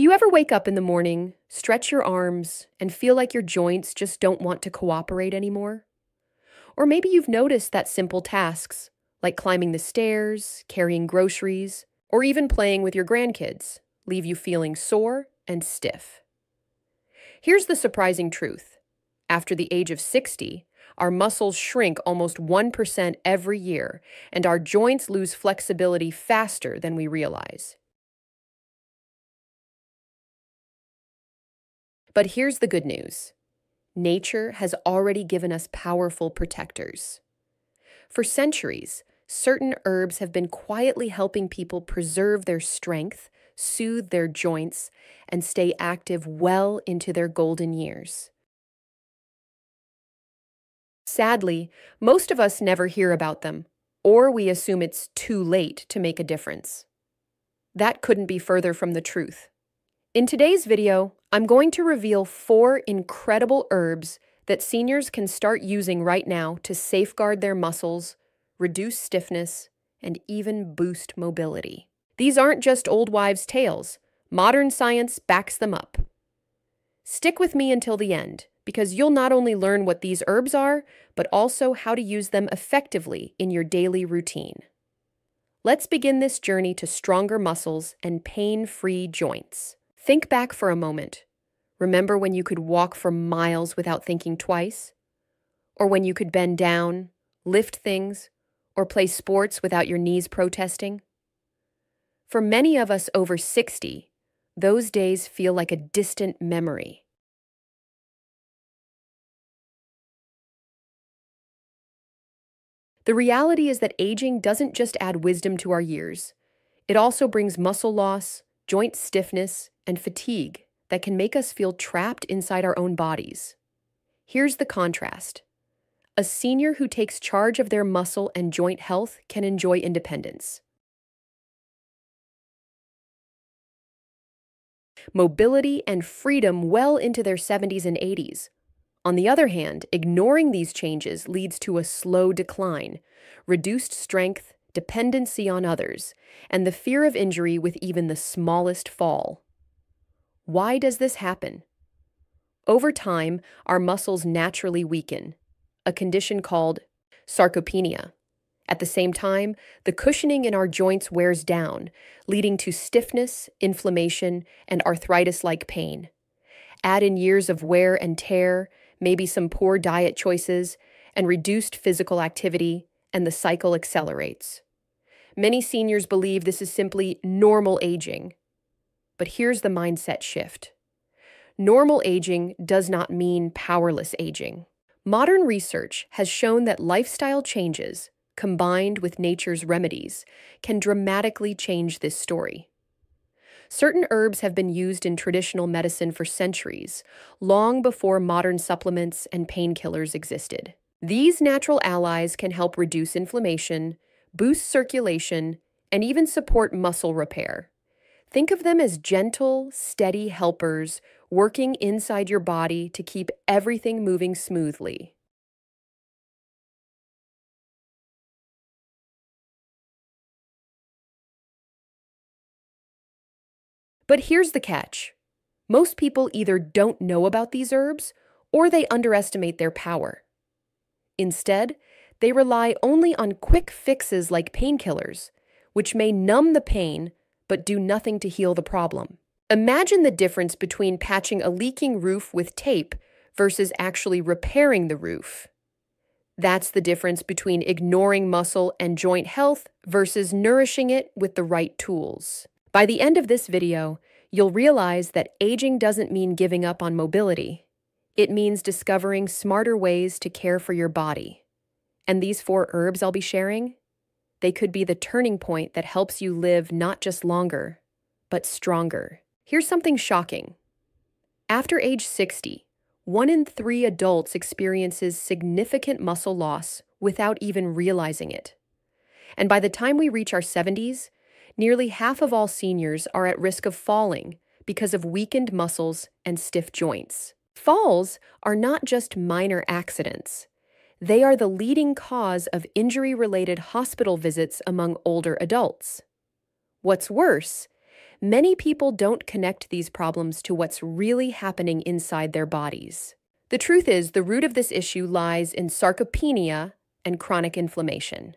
Do you ever wake up in the morning, stretch your arms, and feel like your joints just don't want to cooperate anymore? Or maybe you've noticed that simple tasks, like climbing the stairs, carrying groceries, or even playing with your grandkids, leave you feeling sore and stiff. Here's the surprising truth. After the age of 60, our muscles shrink almost 1% every year, and our joints lose flexibility faster than we realize. But here's the good news. Nature has already given us powerful protectors. For centuries, certain herbs have been quietly helping people preserve their strength, soothe their joints, and stay active well into their golden years. Sadly, most of us never hear about them, or we assume it's too late to make a difference. That couldn't be further from the truth. In today's video, I'm going to reveal 4 incredible herbs that seniors can start using right now to safeguard their muscles, reduce stiffness, and even boost mobility. These aren't just old wives' tales. Modern science backs them up. Stick with me until the end, because you'll not only learn what these herbs are, but also how to use them effectively in your daily routine. Let's begin this journey to stronger muscles and pain-free joints. Think back for a moment. Remember when you could walk for miles without thinking twice? Or when you could bend down, lift things, or play sports without your knees protesting? For many of us over 60, those days feel like a distant memory. The reality is that aging doesn't just add wisdom to our years. It also brings muscle loss, joint stiffness, and fatigue that can make us feel trapped inside our own bodies. Here's the contrast. A senior who takes charge of their muscle and joint health can enjoy independence, mobility, and freedom well into their 70s and 80s. On the other hand, ignoring these changes leads to a slow decline, reduced strength, dependency on others, and the fear of injury with even the smallest fall. Why does this happen? Over time, our muscles naturally weaken, a condition called sarcopenia. At the same time, the cushioning in our joints wears down, leading to stiffness, inflammation, and arthritis-like pain. Add in years of wear and tear, maybe some poor diet choices, and reduced physical activity, and the cycle accelerates. Many seniors believe this is simply normal aging. But here's the mindset shift. Normal aging does not mean powerless aging. Modern research has shown that lifestyle changes, combined with nature's remedies, can dramatically change this story. Certain herbs have been used in traditional medicine for centuries, long before modern supplements and painkillers existed. These natural allies can help reduce inflammation, boost circulation, and even support muscle repair. Think of them as gentle, steady helpers working inside your body to keep everything moving smoothly. But here's the catch. Most people either don't know about these herbs or they underestimate their power. Instead, they rely only on quick fixes like painkillers, which may numb the pain but do nothing to heal the problem. Imagine the difference between patching a leaking roof with tape versus actually repairing the roof. That's the difference between ignoring muscle and joint health versus nourishing it with the right tools. By the end of this video, you'll realize that aging doesn't mean giving up on mobility. It means discovering smarter ways to care for your body. And these 4 herbs I'll be sharing, they could be the turning point that helps you live not just longer, but stronger. Here's something shocking. After age 60, 1 in 3 adults experiences significant muscle loss without even realizing it. And by the time we reach our 70s, nearly half of all seniors are at risk of falling because of weakened muscles and stiff joints. Falls are not just minor accidents. They are the leading cause of injury-related hospital visits among older adults. What's worse, many people don't connect these problems to what's really happening inside their bodies. The truth is, the root of this issue lies in sarcopenia and chronic inflammation.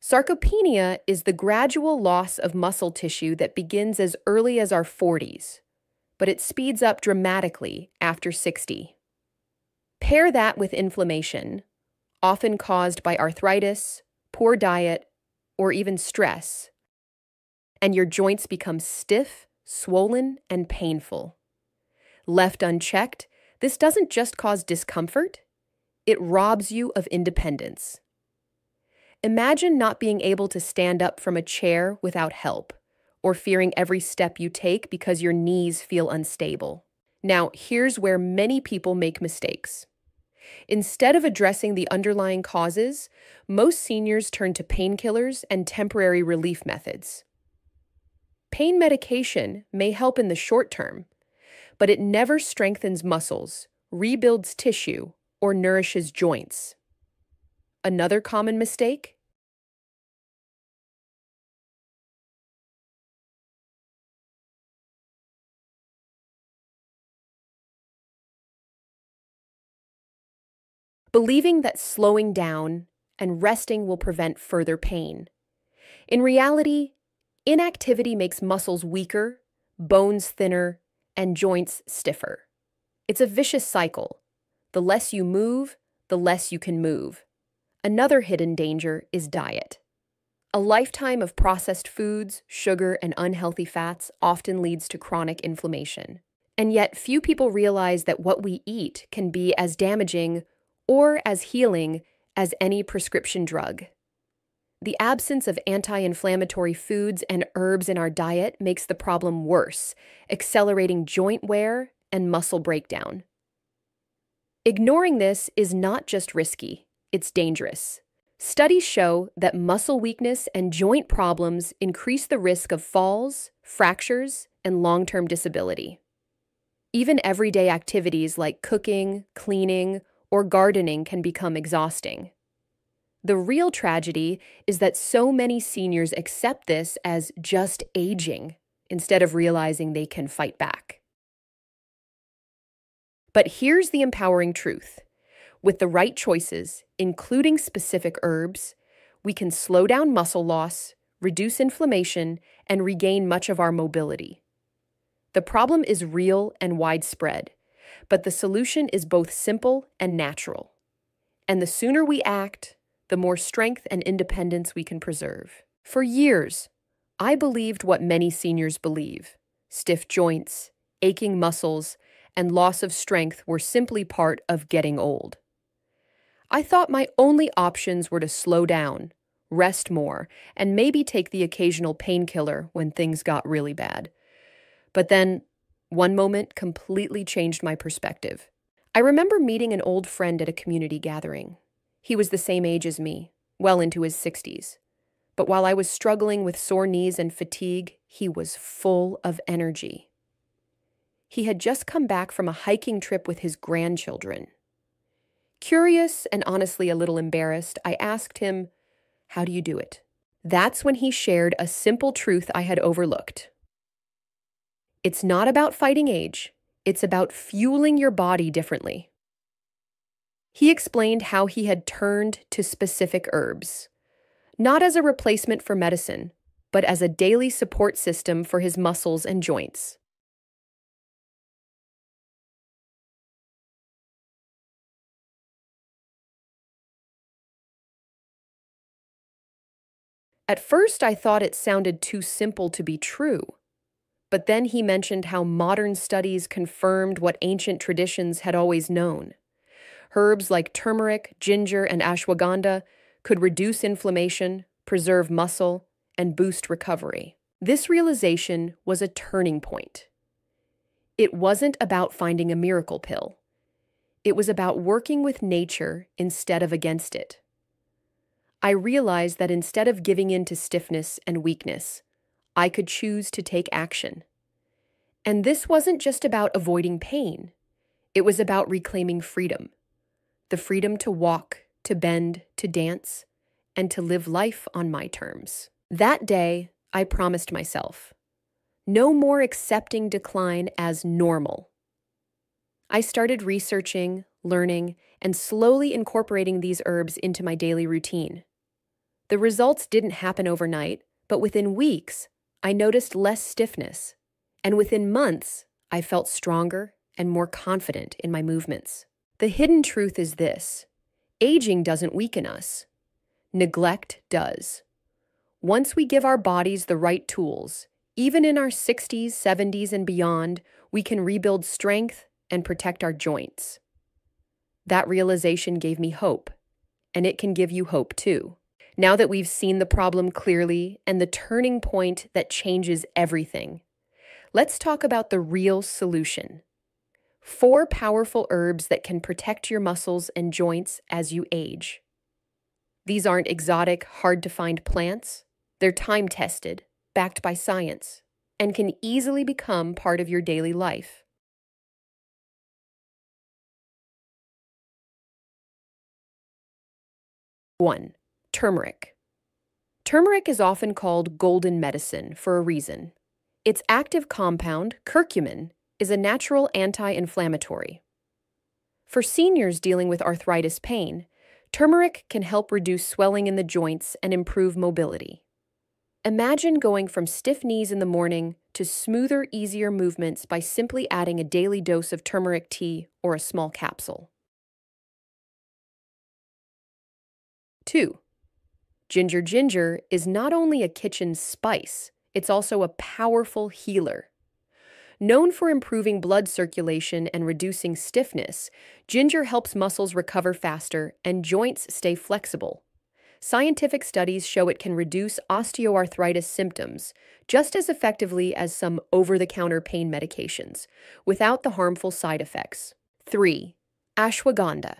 Sarcopenia is the gradual loss of muscle tissue that begins as early as our 40s, but it speeds up dramatically after 60. Pair that with inflammation, often caused by arthritis, poor diet, or even stress, and your joints become stiff, swollen, and painful. Left unchecked, this doesn't just cause discomfort, it robs you of independence. Imagine not being able to stand up from a chair without help, or fearing every step you take because your knees feel unstable. Now, here's where many people make mistakes. Instead of addressing the underlying causes, most seniors turn to painkillers and temporary relief methods. Pain medication may help in the short term, but it never strengthens muscles, rebuilds tissue, or nourishes joints. Another common mistake? Believing that slowing down and resting will prevent further pain. In reality, inactivity makes muscles weaker, bones thinner, and joints stiffer. It's a vicious cycle. The less you move, the less you can move. Another hidden danger is diet. A lifetime of processed foods, sugar, and unhealthy fats often leads to chronic inflammation. And yet, few people realize that what we eat can be as damaging or as healing as any prescription drug. The absence of anti-inflammatory foods and herbs in our diet makes the problem worse, accelerating joint wear and muscle breakdown. Ignoring this is not just risky, it's dangerous. Studies show that muscle weakness and joint problems increase the risk of falls, fractures, and long-term disability. Even everyday activities like cooking, cleaning, or gardening can become exhausting. The real tragedy is that so many seniors accept this as just aging instead of realizing they can fight back. But here's the empowering truth. With the right choices, including specific herbs, we can slow down muscle loss, reduce inflammation, and regain much of our mobility. The problem is real and widespread, but the solution is both simple and natural. And the sooner we act, the more strength and independence we can preserve. For years, I believed what many seniors believe. Stiff joints, aching muscles, and loss of strength were simply part of getting old. I thought my only options were to slow down, rest more, and maybe take the occasional painkiller when things got really bad. But then, one moment completely changed my perspective. I remember meeting an old friend at a community gathering. He was the same age as me, well into his 60s. But while I was struggling with sore knees and fatigue, he was full of energy. He had just come back from a hiking trip with his grandchildren. Curious and honestly a little embarrassed, I asked him, "How do you do it?" That's when he shared a simple truth I had overlooked. It's not about fighting age, it's about fueling your body differently. He explained how he had turned to specific herbs, not as a replacement for medicine, but as a daily support system for his muscles and joints. At first, I thought it sounded too simple to be true. But then he mentioned how modern studies confirmed what ancient traditions had always known. Herbs like turmeric, ginger, and ashwagandha could reduce inflammation, preserve muscle, and boost recovery. This realization was a turning point. It wasn't about finding a miracle pill. It was about working with nature instead of against it. I realized that instead of giving in to stiffness and weakness, I could choose to take action. And this wasn't just about avoiding pain. It was about reclaiming freedom. The freedom to walk, to bend, to dance, and to live life on my terms. That day, I promised myself, No more accepting decline as normal. I started researching, learning, and slowly incorporating these herbs into my daily routine. The results didn't happen overnight, but within weeks, I noticed less stiffness, and within months, I felt stronger and more confident in my movements. The hidden truth is this: aging doesn't weaken us, neglect does. Once we give our bodies the right tools, even in our 60s, 70s, and beyond, we can rebuild strength and protect our joints. That realization gave me hope, and it can give you hope too. Now that we've seen the problem clearly and the turning point that changes everything, let's talk about the real solution. 4 powerful herbs that can protect your muscles and joints as you age. These aren't exotic, hard-to-find plants. They're time-tested, backed by science, and can easily become part of your daily life. One, turmeric. Turmeric is often called golden medicine for a reason. Its active compound, curcumin, is a natural anti-inflammatory. For seniors dealing with arthritis pain, turmeric can help reduce swelling in the joints and improve mobility. Imagine going from stiff knees in the morning to smoother, easier movements by simply adding a daily dose of turmeric tea or a small capsule. 2. Ginger. Ginger is not only a kitchen spice, it's also a powerful healer. Known for improving blood circulation and reducing stiffness, ginger helps muscles recover faster and joints stay flexible. Scientific studies show it can reduce osteoarthritis symptoms just as effectively as some over-the-counter pain medications, without the harmful side effects. 3. Ashwagandha.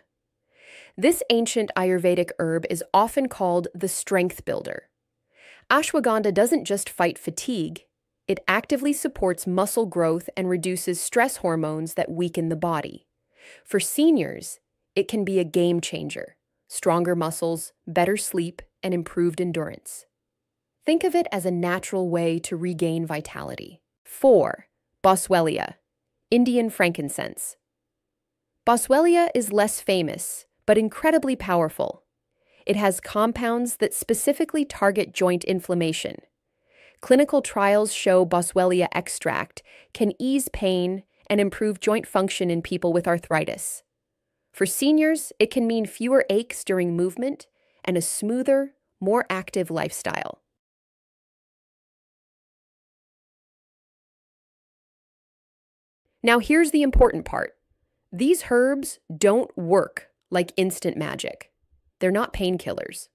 This ancient Ayurvedic herb is often called the strength builder. Ashwagandha doesn't just fight fatigue, it actively supports muscle growth and reduces stress hormones that weaken the body. For seniors, it can be a game changer. Stronger muscles, better sleep, and improved endurance. Think of it as a natural way to regain vitality. 4. Boswellia, Indian frankincense. Boswellia is less famous, but incredibly powerful. It has compounds that specifically target joint inflammation. Clinical trials show Boswellia extract can ease pain and improve joint function in people with arthritis. For seniors, it can mean fewer aches during movement and a smoother, more active lifestyle. Now here's the important part. These herbs don't work like instant magic. They're not painkillers.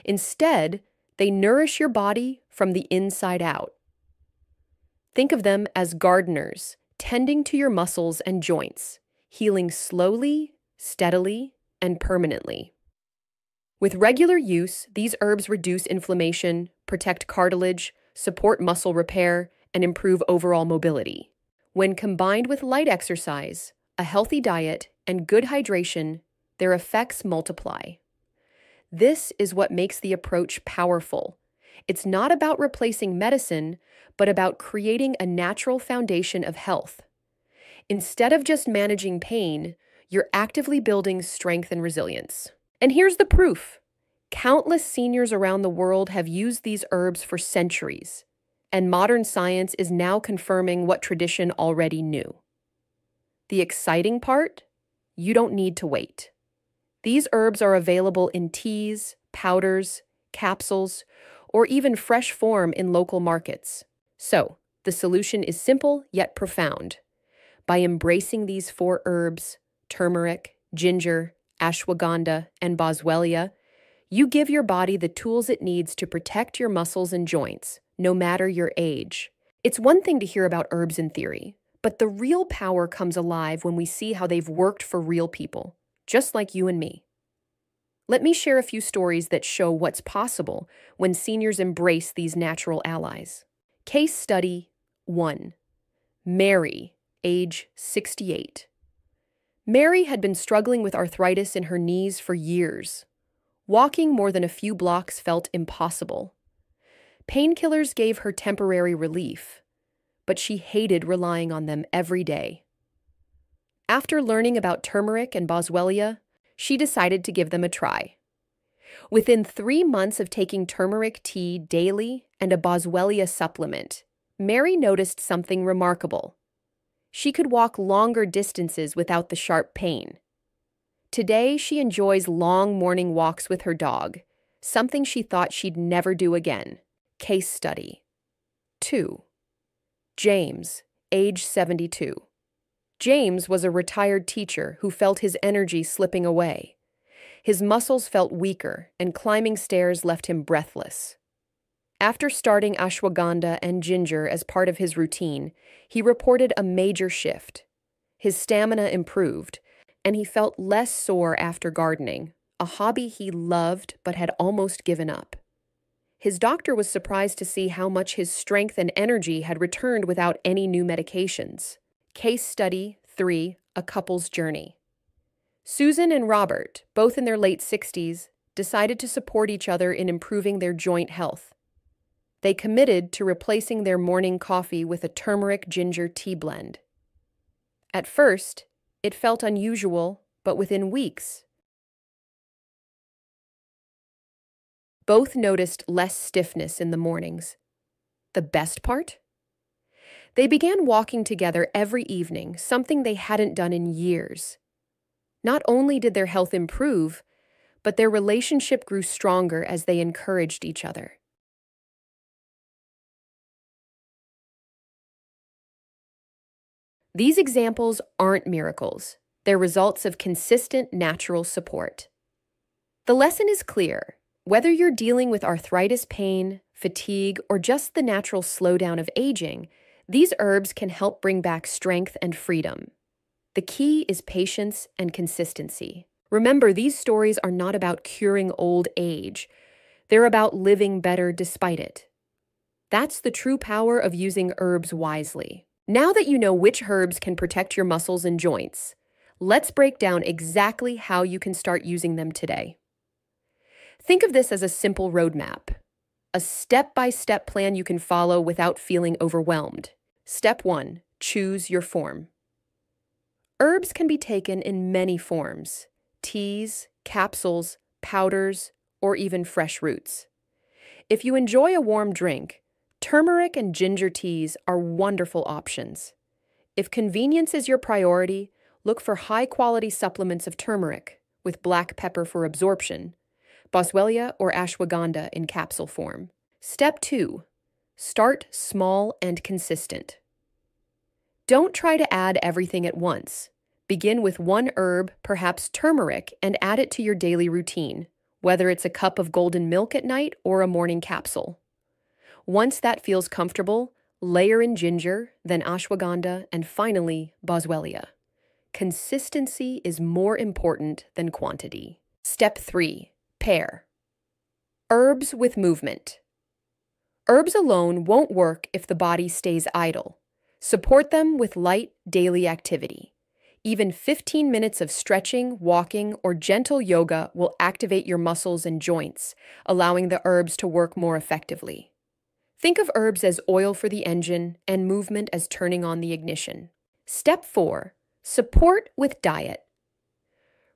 Instead, they nourish your body from the inside out. Think of them as gardeners tending to your muscles and joints, healing slowly, steadily, and permanently. With regular use, these herbs reduce inflammation, protect cartilage, support muscle repair, and improve overall mobility. When combined with light exercise, a healthy diet, and good hydration, their effects multiply. This is what makes the approach powerful. It's not about replacing medicine, but about creating a natural foundation of health. Instead of just managing pain, you're actively building strength and resilience. And here's the proof. Countless seniors around the world have used these herbs for centuries, and modern science is now confirming what tradition already knew. The exciting part? You don't need to wait. These herbs are available in teas, powders, capsules, or even fresh form in local markets. So, the solution is simple yet profound. By embracing these 4 herbs, turmeric, ginger, ashwagandha, and boswellia, you give your body the tools it needs to protect your muscles and joints, no matter your age. It's one thing to hear about herbs in theory, but the real power comes alive when we see how they've worked for real people, just like you and me. Let me share a few stories that show what's possible when seniors embrace these natural allies. Case study 1. Mary, age 68. Mary had been struggling with arthritis in her knees for years. Walking more than a few blocks felt impossible. Painkillers gave her temporary relief, but she hated relying on them every day. After learning about turmeric and boswellia, she decided to give them a try. Within 3 months of taking turmeric tea daily and a boswellia supplement, Mary noticed something remarkable. She could walk longer distances without the sharp pain. Today, she enjoys long morning walks with her dog, something she thought she'd never do again. Case study. 2. James, age 72. James was a retired teacher who felt his energy slipping away. His muscles felt weaker, and climbing stairs left him breathless. After starting ashwagandha and ginger as part of his routine, he reported a major shift. His stamina improved, and he felt less sore after gardening, a hobby he loved but had almost given up. His doctor was surprised to see how much his strength and energy had returned without any new medications. Case study 3, a couple's journey. Susan and Robert, both in their late 60s, decided to support each other in improving their joint health. They committed to replacing their morning coffee with a turmeric ginger tea blend. At first, it felt unusual, but within weeks, both noticed less stiffness in the mornings. The best part? They began walking together every evening, something they hadn't done in years. Not only did their health improve, but their relationship grew stronger as they encouraged each other. These examples aren't miracles. They're results of consistent natural support. The lesson is clear. Whether you're dealing with arthritis pain, fatigue, or just the natural slowdown of aging, these herbs can help bring back strength and freedom. The key is patience and consistency. Remember, these stories are not about curing old age. They're about living better despite it. That's the true power of using herbs wisely. Now that you know which herbs can protect your muscles and joints, let's break down exactly how you can start using them today. Think of this as a simple roadmap, a step-by-step plan you can follow without feeling overwhelmed. Step 1, choose your form. Herbs can be taken in many forms: teas, capsules, powders, or even fresh roots. If you enjoy a warm drink, turmeric and ginger teas are wonderful options. If convenience is your priority, look for high-quality supplements of turmeric with black pepper for absorption, boswellia or ashwagandha in capsule form. Step 2. Start small and consistent. Don't try to add everything at once. Begin with one herb, perhaps turmeric, and add it to your daily routine, whether it's a cup of golden milk at night or a morning capsule. Once that feels comfortable, layer in ginger, then ashwagandha, and finally, boswellia. Consistency is more important than quantity. Step 3. Pair. Herbs with movement. Herbs alone won't work if the body stays idle. Support them with light daily activity. Even 15 minutes of stretching, walking, or gentle yoga will activate your muscles and joints, allowing the herbs to work more effectively. Think of herbs as oil for the engine and movement as turning on the ignition. Step 4. Support with diet.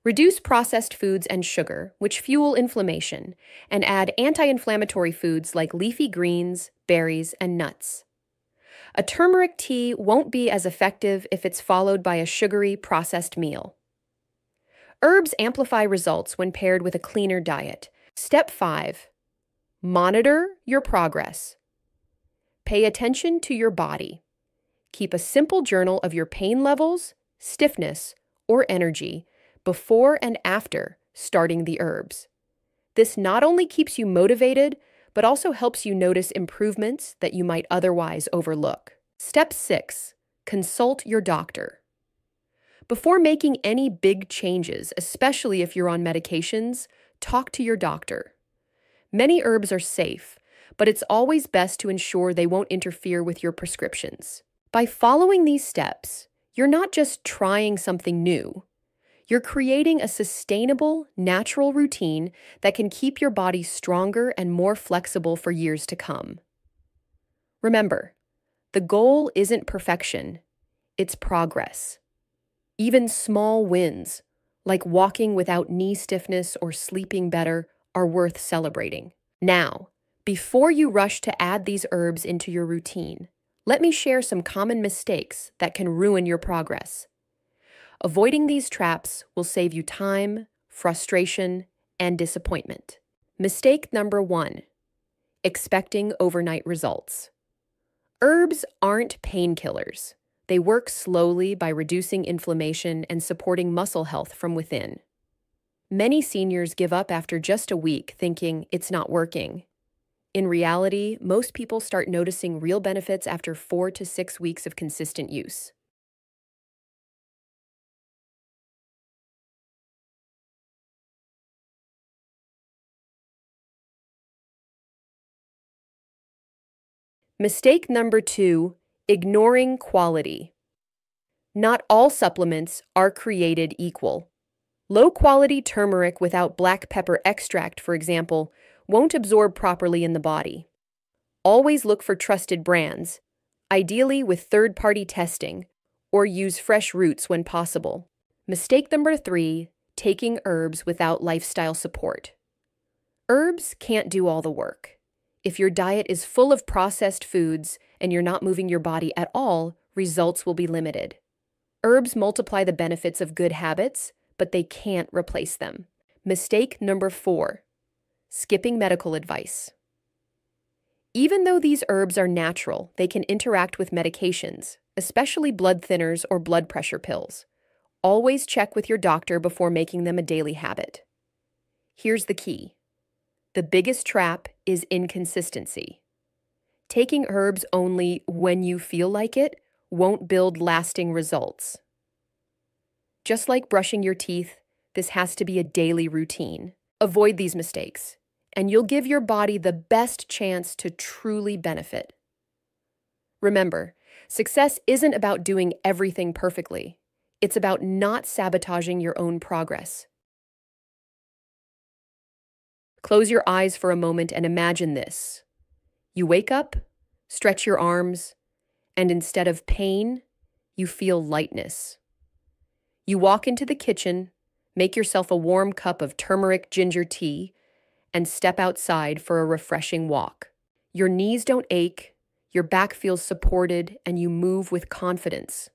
Reduce processed foods and sugar, which fuel inflammation, and add anti-inflammatory foods like leafy greens, berries, and nuts. A turmeric tea won't be as effective if it's followed by a sugary, processed meal. Herbs amplify results when paired with a cleaner diet. Step 5. Monitor your progress. Pay attention to your body. Keep a simple journal of your pain levels, stiffness, or energy before and after starting the herbs. This not only keeps you motivated, but also helps you notice improvements that you might otherwise overlook. Step 6. Consult your doctor. Before making any big changes, especially if you're on medications, talk to your doctor. Many herbs are safe, but it's always best to ensure they won't interfere with your prescriptions. By following these steps, you're not just trying something new. You're creating a sustainable, natural routine that can keep your body stronger and more flexible for years to come. Remember, The goal isn't perfection, it's progress. Even small wins, like walking without knee stiffness or sleeping better, are worth celebrating. Now, before you rush to add these herbs into your routine, let me share some common mistakes that can ruin your progress. Avoiding these traps will save you time, frustration, and disappointment. Mistake number 1: expecting overnight results. Herbs aren't painkillers. They work slowly by reducing inflammation and supporting muscle health from within. Many seniors give up after just a week thinking it's not working. In reality, most people start noticing real benefits after 4 to 6 weeks of consistent use. Mistake number 2: ignoring quality. Not all supplements are created equal. Low-quality turmeric without black pepper extract, for example, won't absorb properly in the body. Always look for trusted brands, ideally with third-party testing, or use fresh roots when possible. Mistake number 3: taking herbs without lifestyle support. Herbs can't do all the work. If your diet is full of processed foods and you're not moving your body at all, results will be limited. Herbs multiply the benefits of good habits, but they can't replace them. Mistake number 4: skipping medical advice. Even though these herbs are natural, they can interact with medications, especially blood thinners or blood pressure pills. Always check with your doctor before making them a daily habit. Here's the key: the biggest trap is inconsistency. Taking herbs only when you feel like it won't build lasting results. Just like brushing your teeth, this has to be a daily routine. Avoid these mistakes, and you'll give your body the best chance to truly benefit. Remember, success isn't about doing everything perfectly. It's about not sabotaging your own progress. Close your eyes for a moment and imagine this. You wake up, stretch your arms, and instead of pain, you feel lightness. You walk into the kitchen, make yourself a warm cup of turmeric ginger tea, and step outside for a refreshing walk. Your knees don't ache, your back feels supported, and you move with confidence.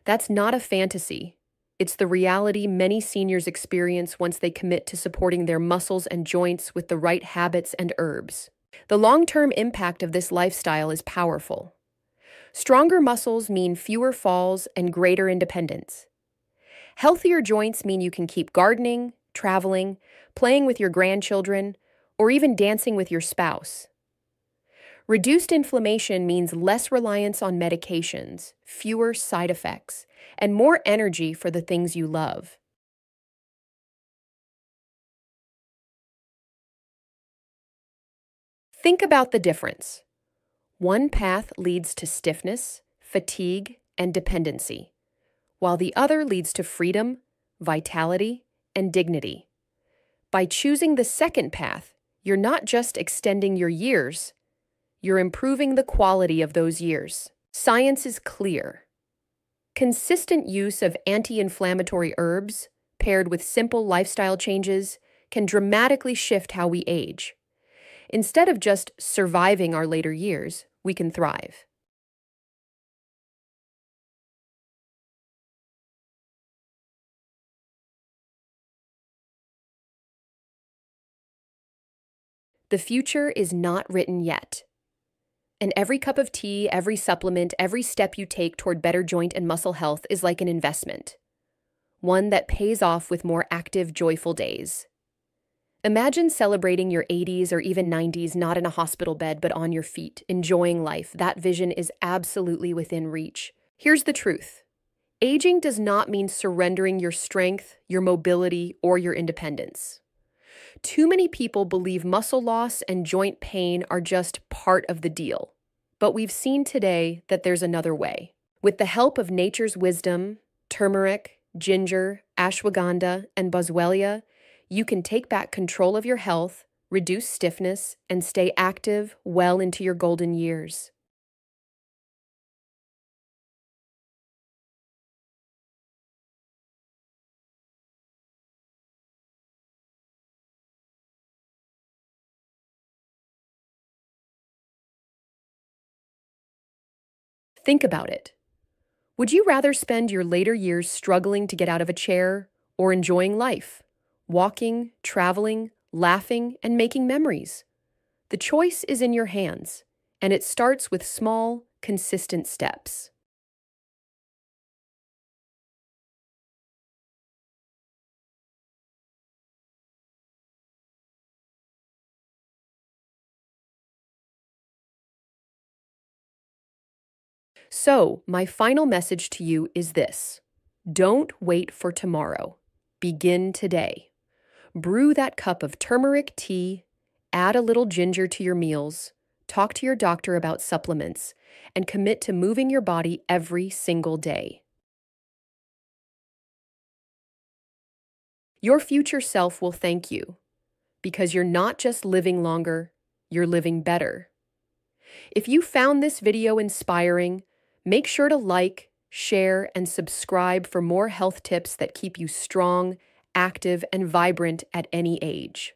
That's not a fantasy. It's the reality many seniors experience once they commit to supporting their muscles and joints with the right habits and herbs. The long-term impact of this lifestyle is powerful. Stronger muscles mean fewer falls and greater independence. Healthier joints mean you can keep gardening, traveling, playing with your grandchildren, or even dancing with your spouse. Reduced inflammation means less reliance on medications, fewer side effects, and more energy for the things you love. Think about the difference. One path leads to stiffness, fatigue, and dependency, while the other leads to freedom, vitality, and dignity. By choosing the second path, you're not just extending your years, you're improving the quality of those years. Science is clear. Consistent use of anti-inflammatory herbs, paired with simple lifestyle changes, can dramatically shift how we age. Instead of just surviving our later years, we can thrive. The future is not written yet. And every cup of tea, every supplement, every step you take toward better joint and muscle health is like an investment, one that pays off with more active, joyful days. Imagine celebrating your 80s or even 90s not in a hospital bed but on your feet, enjoying life. That vision is absolutely within reach. Here's the truth. Aging does not mean surrendering your strength, your mobility, or your independence. Too many people believe muscle loss and joint pain are just part of the deal. But we've seen today that there's another way. With the help of nature's wisdom, turmeric, ginger, ashwagandha, and boswellia, you can take back control of your health, reduce stiffness, and stay active well into your golden years. Think about it. Would you rather spend your later years struggling to get out of a chair or enjoying life, walking, traveling, laughing, and making memories? The choice is in your hands, and it starts with small, consistent steps. So, my final message to you is this: don't wait for tomorrow. Begin today. Brew that cup of turmeric tea, add a little ginger to your meals, talk to your doctor about supplements, and commit to moving your body every single day. Your future self will thank you because you're not just living longer, you're living better. If you found this video inspiring, make sure to like, share, and subscribe for more health tips that keep you strong, active, and vibrant at any age.